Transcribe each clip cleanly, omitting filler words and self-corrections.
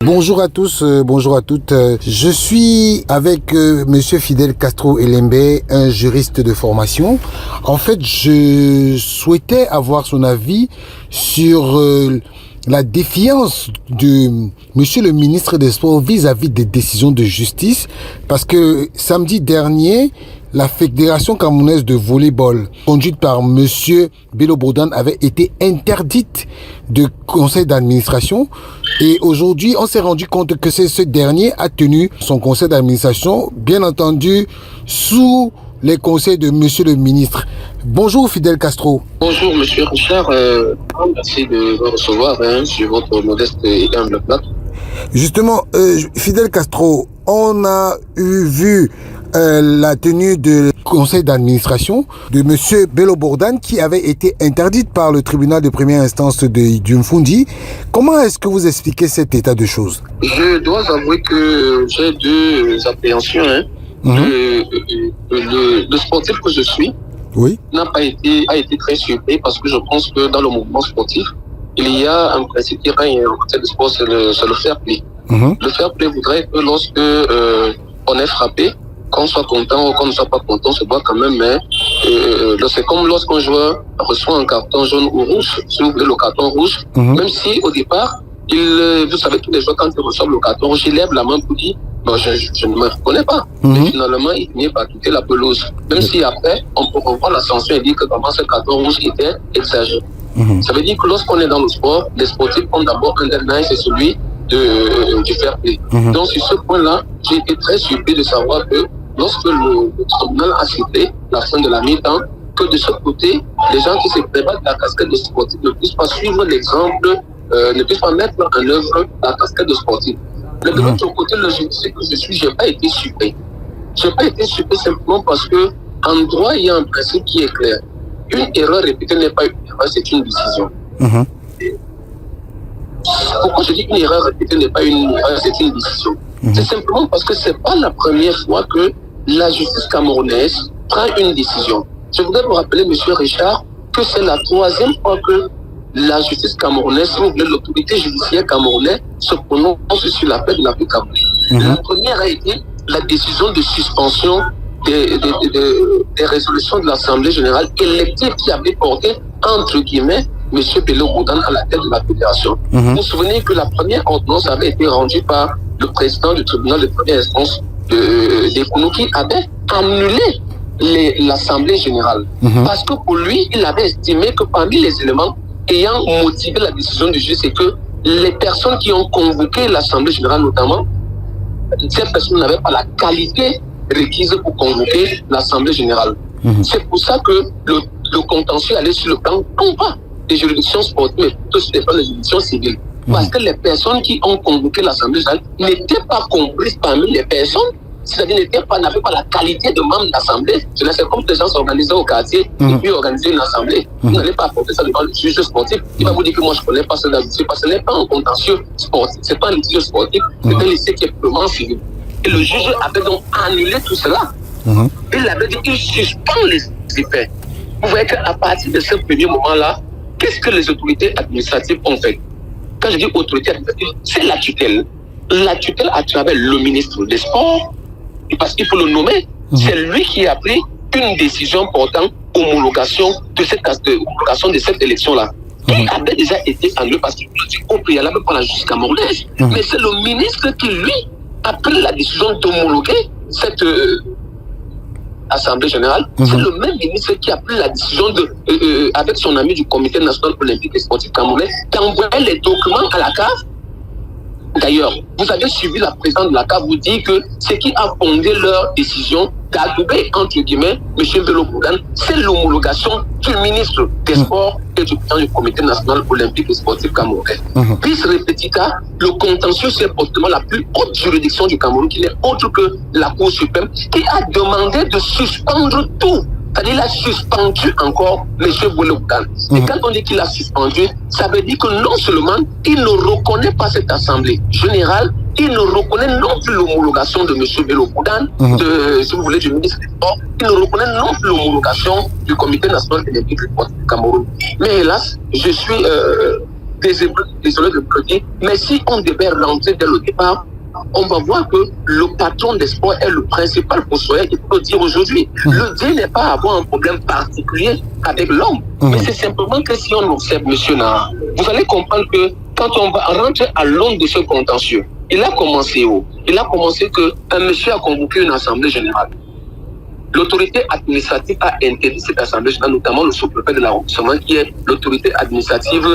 Bonjour à tous, bonjour à toutes. Je suis avec Monsieur Fidel Castro Elembe, un juriste de formation. En fait, je souhaitais avoir son avis sur la défiance de Monsieur le ministre des Sports vis-à-vis des décisions de justice, parce que samedi dernier, la Fédération camerounaise de volleyball, conduite par Monsieur Bello Bourdan, avait été interdite de conseil d'administration. Et aujourd'hui, on s'est rendu compte que ce dernier a tenu son conseil d'administration, bien entendu, sous les conseils de Monsieur le ministre. Bonjour Fidel Castro. Bonjour Monsieur Richard, merci de me recevoir sur votre modeste et humble plateau. Justement, Fidel Castro, on a vu la tenue du conseil d'administration de Monsieur Bello Bourdan qui avait été interdite par le tribunal de première instance du Mfundi. Comment est-ce que vous expliquez cet état de choses? Je dois avouer que j'ai deux appréhensions. Le sportif que je suis a été très surpris parce que je pense que dans le mouvement sportif, il y a un principe qui règne en matière de sport, c'est le fair play. Le fair play voudrait que lorsque on est frappé, qu'on soit content ou qu'on ne soit pas content, on se voit quand même, mais c'est comme lorsqu'un joueur reçoit un carton jaune ou rouge, si vous voulez le carton rouge, même si au départ, vous savez, tous les joueurs, quand ils reçoivent le carton rouge, ils lèvent la main pour dire je ne me reconnais pas. Mais finalement, il finit par quitter la pelouse. Même si après, on peut revoir la sanction et dire que vraiment ce carton rouge était exagéré. Ça veut dire que lorsqu'on est dans le sport, les sportifs ont d'abord un deadline, c'est celui du fair play. Donc sur ce point-là, j'ai été très surpris de savoir que lorsque le tribunal a cité la fin de la mi-temps, que de ce côté, les gens qui se préparent de la casquette de sportif ne puissent pas suivre l'exemple, ne puissent pas mettre en œuvre la casquette de sportif. Mais de l'autre côté, le judiciaire que je suis, je n'ai pas été surpris. Je n'ai pas été surpris simplement parce que en droit, il y a un principe qui est clair. Une erreur répétée n'est pas une erreur, c'est une décision. Pourquoi je dis qu'une erreur répétée n'est pas une erreur, c'est une décision? C'est simplement parce que ce n'est pas la première fois que la justice camerounaise prend une décision. Je voudrais vous rappeler, Monsieur Richard, que c'est la troisième fois que la justice camerounaise, si vous voulez, l'autorité judiciaire camerounaise se prononce sur la paix de la paix camerounaise. La première a été la décision de suspension des résolutions de l'Assemblée générale élective qui avait porté, entre guillemets, M. Bello Bourdan à la tête de la fédération. Vous vous souvenez que la première ordonnance avait été rendue par le président du tribunal de première instance des Kounou qui avait annulé l'Assemblée générale. Parce que pour lui, il avait estimé que parmi les éléments ayant motivé la décision du juge, c'est que les personnes qui ont convoqué l'Assemblée générale, notamment, ces personnes n'avaient pas la qualité requise pour convoquer l'Assemblée générale. C'est pour ça que le contentieux allait sur le plan, non pas des juridictions sportives, mais plutôt sur les juridictions civiles. Parce que les personnes qui ont convoqué l'Assemblée générale n'étaient pas comprises parmi les personnes, c'est-à-dire n'avaient pas la qualité de membre d'assemblée. C'est comme les gens s'organisaient au quartier et puis organisaient une assemblée. Vous n'allez pas apporter ça devant le juge sportif. Il va vous dire que moi je ne connais pas ce dossier parce que ce n'est pas un contentieux sportif, ce n'est pas un litige sportif, c'est un litige qui est purement civil. Et le juge avait donc annulé tout cela. Il avait dit qu'il suspend les effets. Vous voyez qu'à partir de ce premier moment-là, qu'est-ce que les autorités administratives ont fait? Quand je dis autorité administrative, c'est la tutelle. La tutelle à travers le ministre des Sports, parce qu'il faut le nommer, c'est lui qui a pris une décision portant homologation de cette élection-là. Qui avait déjà été annulée parce qu'il a dit au préalable par la justice camerounaise. Mais c'est le ministre qui, lui, a pris la décision d'homologuer cette Assemblée générale. C'est le même ministre qui a pris la décision avec son ami du Comité national olympique et sportif camerounais, d'envoyer les documents à la CAF. D'ailleurs, vous avez suivi la présidente de la CAF vous dire que ce qui a fondé leur décision d'adouber, entre guillemets, M. Bello Bourdan, c'est l'homologation du ministre des Sports et du président du Comité national olympique et sportif camerounais. Puis, repetita, le contentieux, c'est fortement la plus haute juridiction du Cameroun, qui n'est autre que la Cour suprême, qui a demandé de suspendre tout. C'est-à-dire qu'il a suspendu encore M. Bello Bourdan. Et quand on dit qu'il a suspendu, ça veut dire que non seulement il ne reconnaît pas cette assemblée générale, il ne reconnaît non plus l'homologation de M. Bello Bourdan, si vous voulez, du ministre des Sports, il ne reconnaît non plus l'homologation du Comité national olympique et sportif du Cameroun. Mais hélas, je suis désolé de le dire, mais si on devait rentrer dès le départ, on va voir que le patron des sports est le principal fossoyeur, il faut le dire aujourd'hui. Le Dieu n'est pas avoir un problème particulier avec l'homme, mais c'est simplement que si on observe M. Nahar, vous allez comprendre que quand on va rentrer à l'ombre de ce contentieux, il a commencé où? Il a commencé qu'un monsieur a convoqué une assemblée générale. L'autorité administrative a interdit cette assemblée générale, notamment le sous-préfet de l'arrondissement, qui est l'autorité administrative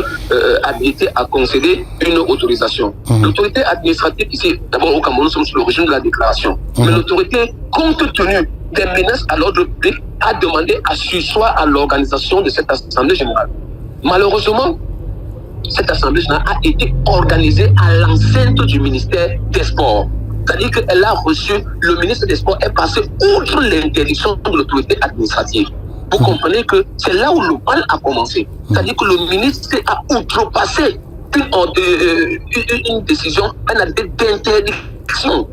habilitée à concéder une autorisation. L'autorité administrative, ici, d'abord au Cameroun, nous sommes sur le régime de la déclaration. Mais l'autorité, compte tenu des menaces à l'ordre public, a demandé à surseoir à l'organisation de cette assemblée générale. Malheureusement, cette assemblée générale a été organisée à l'enceinte du ministère des Sports. C'est-à-dire qu'elle a reçu, le ministre des Sports est passé outre l'interdiction de l'autorité administrative. Vous comprenez que c'est là où le mal a commencé. C'est-à-dire que le ministre a outrepassé une décision, un arrêté d'interdiction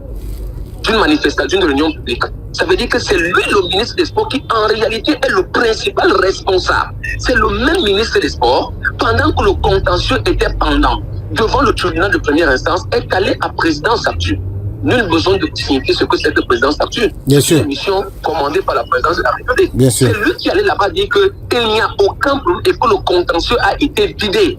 d'une manifestation, d'une réunion publique. Ça veut dire que c'est lui, le ministre des Sports, qui en réalité est le principal responsable. C'est le même ministre des Sports, pendant que le contentieux était pendant devant le tribunal de première instance, est allé à présidence actuelle. Nul besoin de signifier ce que c'est que présidence actuelle. C'est une mission commandée par la présidence de la République. Bien sûr. C'est lui qui allait là-bas dire qu'il n'y a aucun problème et que le contentieux a été vidé.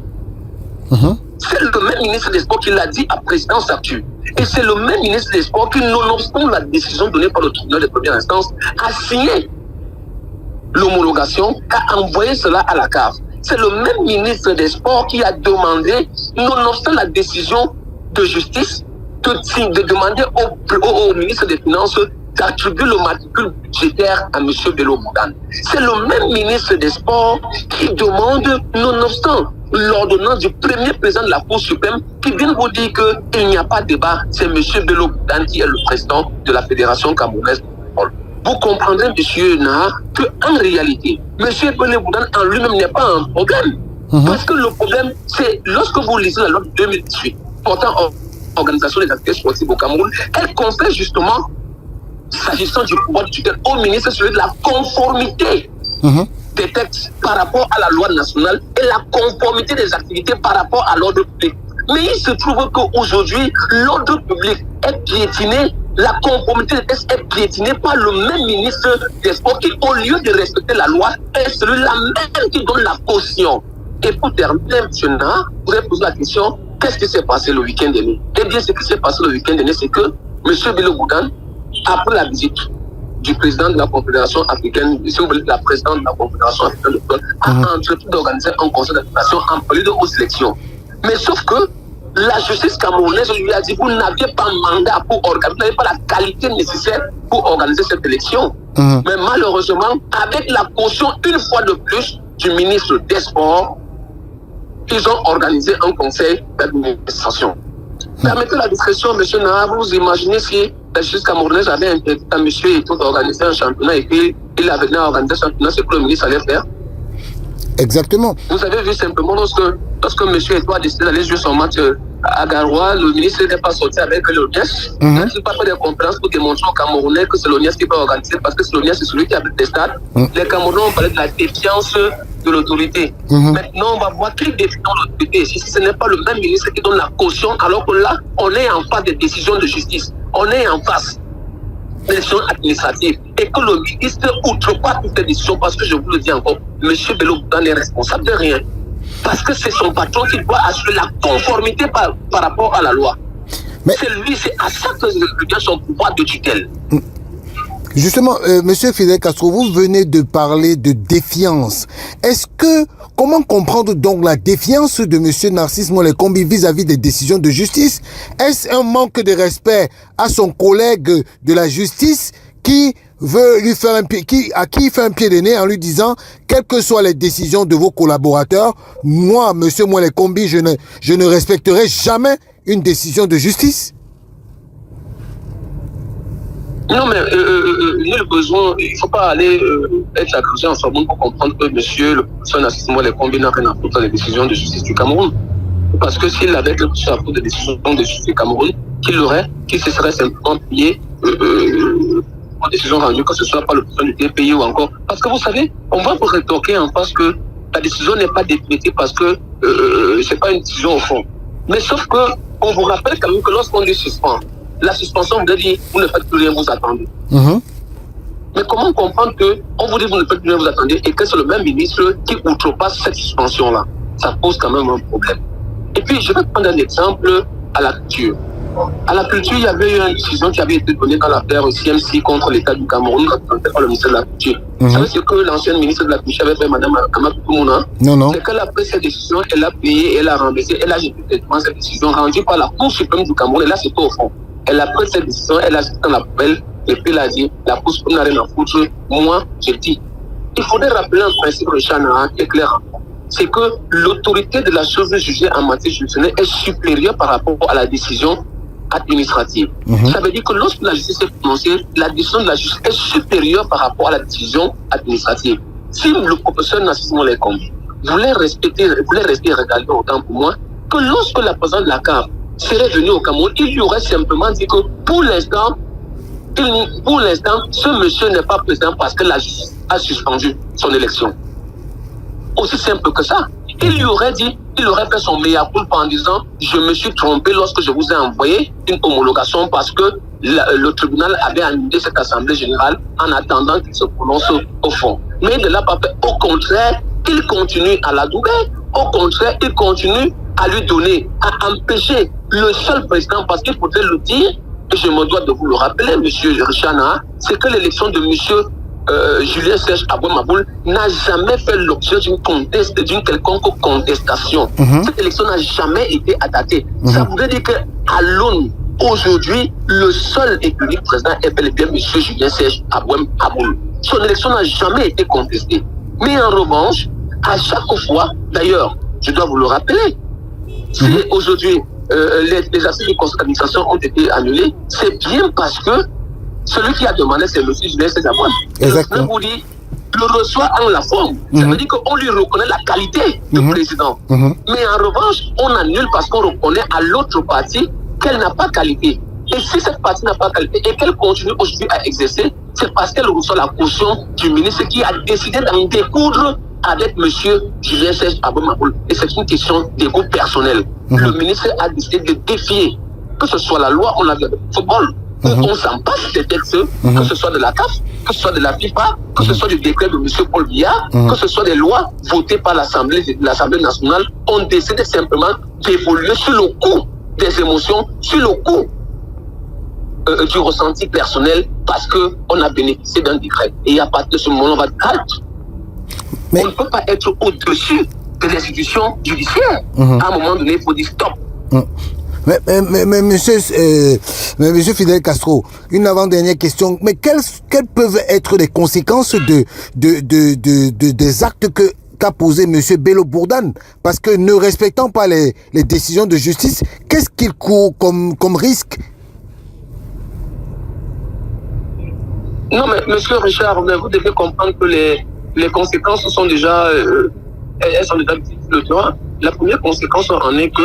C'est le même ministre des Sports qui l'a dit à présidence actuelle. Et c'est le même ministre des Sports qui, nonobstant la décision donnée par le tribunal de première instance, a signé l'homologation, a envoyé cela à la CAF. C'est le même ministre des Sports qui a demandé, nonobstant la décision de justice, de demander au ministre des Finances d'attribuer le matricule budgétaire à M. Bello Bougane. C'est le même ministre des Sports qui demande, nonobstant l'ordonnance du premier président de la Cour suprême, qui vient vous dire qu'il n'y a pas de débat, c'est M. Bello Bougane qui est le président de la Fédération camerounaise de football. Vous comprendrez, M. Nahar, qu'en réalité, M. Bello Bougane en lui-même n'est pas un problème. Parce que le problème, c'est lorsque vous lisez la loi de 2018 portant organisation des activités sportives au Cameroun, elle confère justement, s'agissant du pouvoir de tutelle au ministre, celui de la conformité des textes par rapport à la loi nationale et la conformité des activités par rapport à l'ordre public. Mais il se trouve qu'aujourd'hui, l'ordre public est piétiné, la conformité des textes est piétinée par le même ministre des Sports qui, au lieu de respecter la loi, est celui-là même qui donne la caution. Et pour terminer, M. Nahar, vous pouvez poser la question, qu'est-ce qui s'est passé le week-end dernier? Eh bien, ce qui s'est passé le week-end dernier, c'est que M. Bello Bougane, après la visite du président de la Confédération africaine, la présidente de la Confédération africaine de football, a entrepris d'organiser un conseil d'administration en prélude aux élections. Mais sauf que la justice camerounaise lui a dit, vous n'aviez pas mandat pour organiser, vous n'avez pas la qualité nécessaire pour organiser cette élection. Mais malheureusement, avec la caution une fois de plus du ministre des Sports, ils ont organisé un conseil d'administration. Permettez la discrétion, M. Nahar, vous imaginez si la justice camerounaise avait interdit à M. Eto'o d'organiser un championnat et qu'il avait venu organiser un championnat, c'est que le ministre allait faire. Exactement. Vous avez vu simplement lorsque M. Eto'o a décidé d'aller jouer son match à Garoua, le ministre n'était pas sorti avec l'ONIES. Il n'a pas fait des conférences pour démontrer aux Camerounais que c'est l'ONIES qui peut organiser, parce que l'ONIES c'est celui qui habite des stades. Les Camerounais ont parlé de la défiance de l'autorité. Maintenant, on va voir qui défie l'autorité. Si ce n'est pas le même ministre qui donne la caution, alors que là, on est en face des décisions de justice. On est en face des décisions administratives. Et que le ministre outrepasse toutes ces décisions, parce que je vous le dis encore, M. Bello Bougane est responsable de rien. Parce que c'est son patron qui doit assurer la conformité par rapport à la loi. Mais c'est lui, c'est à ça que devient son pouvoir de tutelle. Justement, Monsieur Fidel Castro, vous venez de parler de défiance. Comment comprendre donc la défiance de Monsieur Narcisse Moulay Kombi vis-à-vis des décisions de justice? Est-ce un manque de respect à son collègue de la justice qui veut lui faire à qui il fait un pied de nez en lui disant, quelles que soient les décisions de vos collaborateurs, moi, Monsieur Moulay Kombi, je ne respecterai jamais une décision de justice? Non, mais nul besoin, il ne faut pas aller être accusé en Sorbonne pour comprendre que monsieur le professeur Narcisse Moulay Kombi n'a rien à foutre dans les décisions de justice du Cameroun. Parce que s'il avait le plus à foutre des décisions de justice du Cameroun, qu'il se serait simplement payé aux décisions rendues, que ce soit par le président du pays ou encore. Parce que vous savez, on va vous rétorquer en face que la décision n'est pas définitive parce que c'est pas une décision au fond. Mais sauf que on vous rappelle quand même que lorsqu'on dit suspend, la suspension vous dit vous ne faites plus rien, vous attendez. Mais comment comprendre qu'on vous dit vous ne faites plus rien, vous attendez, et que c'est le même ministre qui outrepasse cette suspension-là? Ça pose quand même un problème. Et puis, je vais prendre un exemple à la culture. À la culture, il y avait eu une décision qui avait été donnée dans l'affaire CMC contre l'État du Cameroun, par le ministère de la Culture. Vous savez ce que l'ancienne ministre de la Culture avait fait, Mme Amatou Mouna? Non. C'est qu'elle a pris cette décision, elle a payé, elle a remboursé, elle a jeté cette décision rendue par la Cour suprême du Cameroun, et là, c'est pas au fond. Elle a pris cette décision, elle a jeté dans la poubelle, et puis elle a dit, la Cour suprême n'a rien à foutre, moi, je dis. Il faudrait rappeler un principe, Richard Nara, qui est clair. C'est que l'autorité de la chose jugée en matière juridictionnelle est supérieure par rapport à la décision administrative. Ça veut dire que lorsque la justice est prononcée, la décision de la justice est supérieure par rapport à la décision administrative. Si le professeur Narcisse Mollet-Kombe voulait rester regarder autant pour moi, que lorsque la présidente de la CAF serait venue au Cameroun, il lui aurait simplement dit que pour l'instant, ce monsieur n'est pas président parce que la justice a suspendu son élection. Aussi simple que ça. Il lui aurait dit, il aurait fait son mea culpa en disant je me suis trompé lorsque je vous ai envoyé une homologation parce que le tribunal avait annulé cette assemblée générale en attendant qu'il se prononce au fond. Mais il ne l'a pas fait. Au contraire, il continue à la douber. Au contraire, il continue à lui donner, à empêcher le seul président, parce qu'il faudrait le dire, et je me dois de vous le rappeler, M. Richard Nara, c'est que l'élection de M. Julien Serge Abouem-Maboul n'a jamais fait l'objet d'une quelconque contestation. Cette élection n'a jamais été attaquée. Ça voudrait dire qu'à l'ONU, aujourd'hui, le seul et unique président est bel et bien M. Julien Serge Abouem-Maboul. Son élection n'a jamais été contestée. Mais en revanche, à chaque fois, d'ailleurs, je dois vous le rappeler, si aujourd'hui les assises de conseil d'administration ont été annulées, c'est bien parce que celui qui a demandé, c'est M. Julien Serge Abouem. Exactement. Je vous dis, le reçoit en la forme. Ça veut dire qu'on lui reconnaît la qualité de président. Mais en revanche, on annule parce qu'on reconnaît à l'autre partie qu'elle n'a pas qualité. Et si cette partie n'a pas qualité et qu'elle continue aujourd'hui à exercer, c'est parce qu'elle reçoit la caution du ministre qui a décidé d'en découdre avec M. Julien Serge Abouem-Maboul. Et c'est une question d'égo personnel. Le ministre a décidé de défier, que ce soit la loi, on a vu le football, on s'en passe des textes, que ce soit de la CAF, que ce soit de la FIFA, que ce soit du décret de M. Paul Biya, que ce soit des lois votées par l'Assemblée nationale, on décide simplement d'évoluer sur le coup des émotions, sur le coup du ressenti personnel, parce qu'on a bénéficié d'un décret. Et à partir de ce moment, on va dire, on ne peut pas être au-dessus de l'institution judiciaire. À un moment donné, il faut dire stop. Mais monsieur Fidel Castro, une avant-dernière question. Mais quelles peuvent être les conséquences des actes qu'a posé monsieur Bello Bourdane? Parce que ne respectant pas les décisions de justice, qu'est-ce qu'il court comme risque? Non, mais monsieur Richard, vous devez comprendre que les conséquences sont déjà, elles sont déjà visibles sur le terrain. La première conséquence en est que,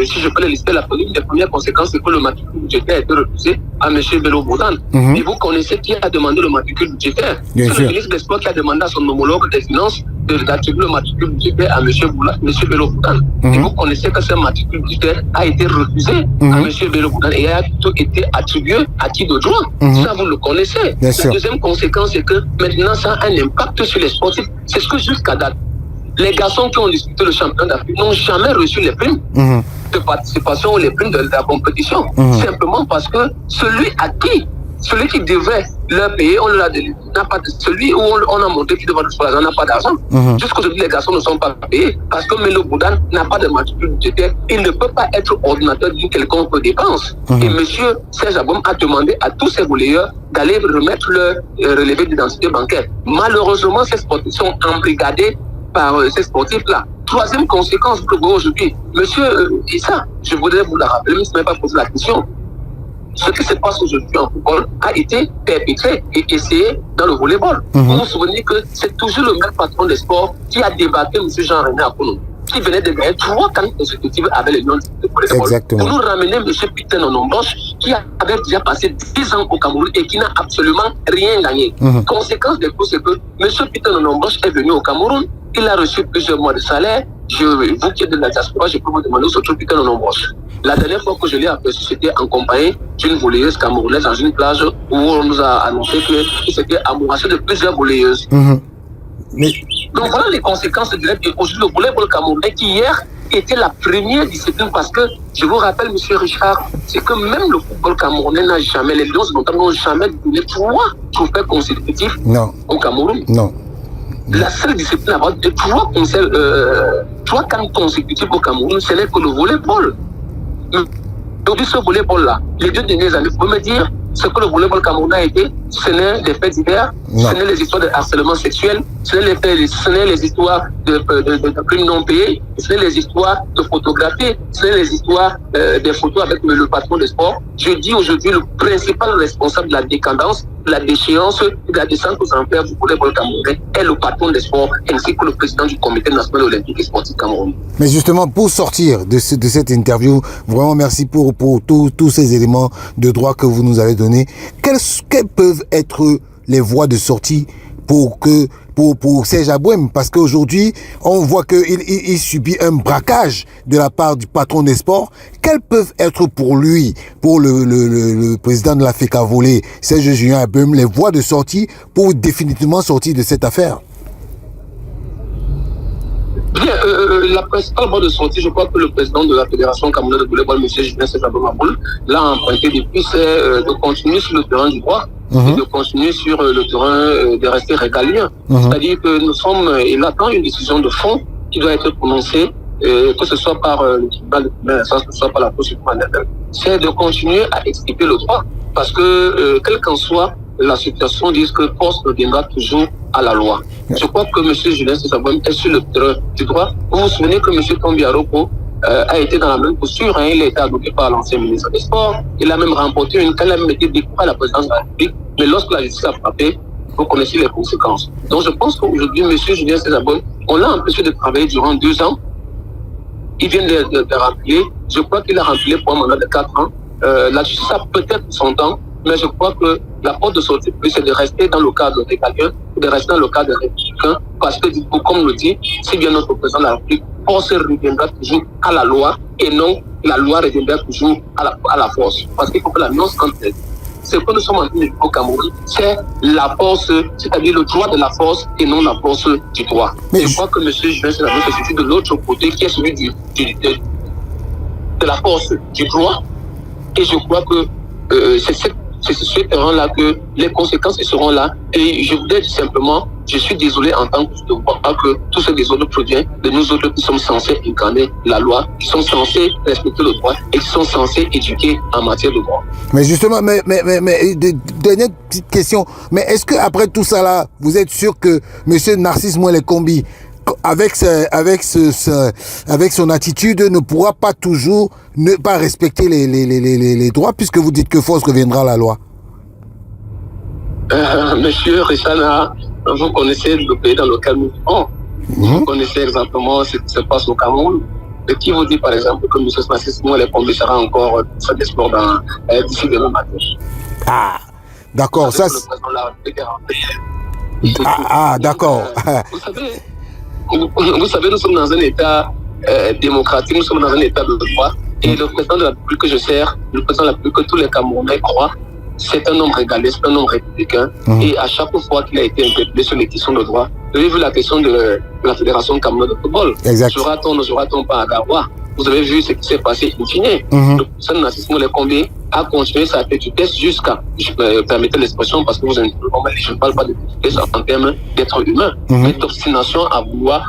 si je peux les lister, la première conséquence, c'est que le matricule budgétaire a été refusé à M. Bello Bourdane. Et vous connaissez qui a demandé le matricule budgétaire? C'est le ministre des Sports qui a demandé à son homologue des Finances d'attribuer le matricule budgétaire à M. Bello Bourdane. Et vous connaissez que ce matricule budgétaire a été refusé à M. Bello Bourdane et a été attribué à qui de droit. Ça, vous le connaissez. La deuxième conséquence, c'est que maintenant, ça a un impact sur les sportifs. C'est ce que jusqu'à date, les garçons qui ont disputé le championnat d'Afrique n'ont jamais reçu les primes de participation ou les primes de la compétition. Simplement parce que celui qui devait leur payer, on n'a pas de, celui où on a montré qu'il devait recevoir l'argent n'a pas d'argent. Jusqu'aujourd'hui, les garçons ne sont pas payés parce que Bello Bourdane n'a pas de matricule budgétaire. Il ne peut pas être ordinateur d'une quelconque dépense. Et M. Serge Abouem a demandé à tous ses volleyeurs d'aller remettre leur relevé d'identité bancaire. Malheureusement, ces sportifs sont embrigadés par ces sportifs-là. Troisième conséquence que vous voyez aujourd'hui, monsieur Issa, je voudrais vous la rappeler, mais je ne m'avez pas posé la question. Ce qui se passe aujourd'hui en football a été perpétré et essayé dans le volleyball. Vous vous souvenez que c'est toujours le même patron des sports qui a débarqué M. Jean-René Akono. qui venait de gagner 3 cannes consécutives avec les Lions de volleyball. Exactement. Pour nous ramener M. Peter Onombosh, qui avait déjà passé 10 ans au Cameroun et qui n'a absolument rien gagné. Conséquence de tout, c'est que M. Peter Onombosh est venu au Cameroun, il a reçu plusieurs mois de salaire. Vous qui êtes de la diaspora, je peux vous demander où se trouve Peter Onombosh. La dernière fois que je l'ai aperçu, c'était en compagnie d'une volleyeuse camerounaise dans une plage où on nous a annoncé qu'il s'était amouraché de plusieurs volleyeuses. Mais... Donc voilà les conséquences directes. Aujourd'hui, le volleyball camerounais qui hier était la première discipline parce que, je vous rappelle, M. Richard, c'est que même le football camerounais n'a jamais, les Lions n'ont jamais donné 3 trophées consécutifs au Cameroun. Non. La seule discipline à avoir de 3 cannes consécutives au Cameroun, ce n'est que le volleyball. Aujourd'hui, ce volleyball-là, les 2 dernières années, vous pouvez me dire ce que le volleyball camerounais a été, ce n'est des faits divers, ce n'est les histoires de harcèlement sexuel, ce n'est les histoires de crimes non payés, ce n'est les histoires de photographie, ce n'est les histoires des photos avec le patron de sport. Je dis aujourd'hui le principal responsable de la décadence, de la déchéance, de la descente aux enfers du volleyball camerounais est le patron des sports ainsi que le président du comité national olympique et sportif camerounais. Mais justement, pour sortir de cette interview, vraiment merci pour tous ces éléments de droit que vous nous avez donnés. Quelles peuvent être les voies de sortie pour Serge Abouem, parce qu'aujourd'hui, on voit qu'il subit un braquage de la part du patron des sports. Quelles peuvent être pour lui, pour le président de la FECA Volley, Serge Julien Abouem, les voies de sortie pour définitivement sortir de cette affaire? Bien, la principale voie de sortie, je crois que le président de la Fédération camerounaise de volleyball, M. Julien Abouem, l'a emprunté depuis, c'est de continuer sur le terrain du droit et de continuer sur le terrain de rester régalien. C'est-à-dire que nous sommes, il attend une décision de fond qui doit être prononcée, que ce soit par le tribunal de première instance, que ce soit par la Cour suprême. C'est de continuer à expliquer le droit, parce que quelle qu'en soit la situation, disent que force reviendra toujours à la loi. Je crois que M. Julien Abouem est sur le terrain du droit. Vous vous souvenez que M. Tombi Aroko a été dans la même posture, hein, il a été adopté par l'ancien ministre des Sports, il a même remporté une canne, il a même été découvert à la présidence de la République, mais lorsque la justice a frappé, vous connaissez les conséquences. Donc je pense qu'aujourd'hui, M. Julien Abouem, on l'a empêché de travailler durant 2 ans, il vient de remplir, je crois qu'il a rempli pour un mandat de 4 ans, la justice a peut-être son temps, mais je crois que la porte de sortie, c'est de rester dans le cadre régalien, de rester dans le cadre républicain, parce que, comme le dit, si bien notre président de la République, force reviendra toujours à la loi et non la loi reviendra toujours à la force. Parce qu'il faut que la nuance entre ce que nous sommes en train de vivre au Cameroun, c'est la force, c'est-à-dire le droit de la force et non la force du droit. Mais je crois que M. Julien Abouem se situe de l'autre côté, qui est celui de la force du droit. Et je crois que c'est ce terrain-là que les conséquences seront là. Et je voudrais dire simplement, je suis désolé en tant que de voir que tout ce désordre provient de nous autres qui sommes censés incarner la loi, qui sont censés respecter le droit et qui sont censés éduquer en matière de droit. Mais justement, mais dernière petite question, mais est-ce qu'après tout ça là, vous êtes sûr que M. Narcisse Mouele-Kombi, avec son attitude, ne pourra pas toujours ne pas respecter les droits, puisque vous dites que force reviendra à la loi? Monsieur Rissana, vous connaissez le pays dans lequel nous vivons. Vous connaissez exactement ce qui se passe au Cameroun. Et qui vous dit par exemple que M. Narcisse Mouele-Kombi sera encore ministre des Sports d'ici demain matin? Ah, d'accord. Ça, d'accord. Vous savez, nous sommes dans un État démocratique, nous sommes dans un État de droit. Et le président de la République que je sers, le président de la République que tous les Camerounais croient, c'est un homme régalien, c'est un homme républicain. Et à chaque fois qu'il a été interpellé sur les questions de droit, vous avez vu la question de la Fédération camerounaise de football. Sera-t-on, ne sera-t-on pas à Garoua? Vous avez vu ce qui s'est passé in fine. Le président Narcisse Mouele-Kombi a continué sa petitesse jusqu'à, permettez l'expression parce que je ne parle pas de petitesse en termes d'être humain, mais d'obstination à vouloir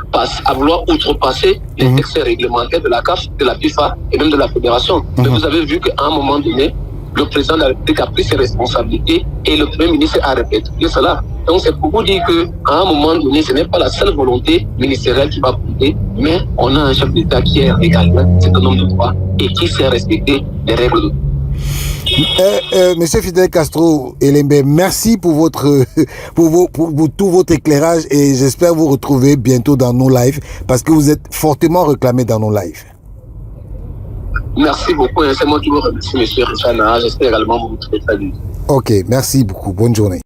outrepasser les textes réglementaires de la CAF, de la FIFA et même de la Fédération. Mais vous avez vu qu'à un moment donné, le président de la République a pris ses responsabilités et le Premier ministre a répété cela. Donc c'est pour vous dire qu'à un moment donné, ce n'est pas la seule volonté ministérielle qui va compter, mais on a un chef d'État qui est régalien, c'est un homme de droit et qui sait respecter les règles de droit. Monsieur Fidel Castro Elembe, merci pour votre pour tout votre éclairage et j'espère vous retrouver bientôt dans nos lives parce que vous êtes fortement réclamé dans nos lives. Merci beaucoup et c'est moi qui vous remercie, monsieur Richard Nara. J'espère également vous retrouver. Salut. Ok, merci beaucoup. Bonne journée.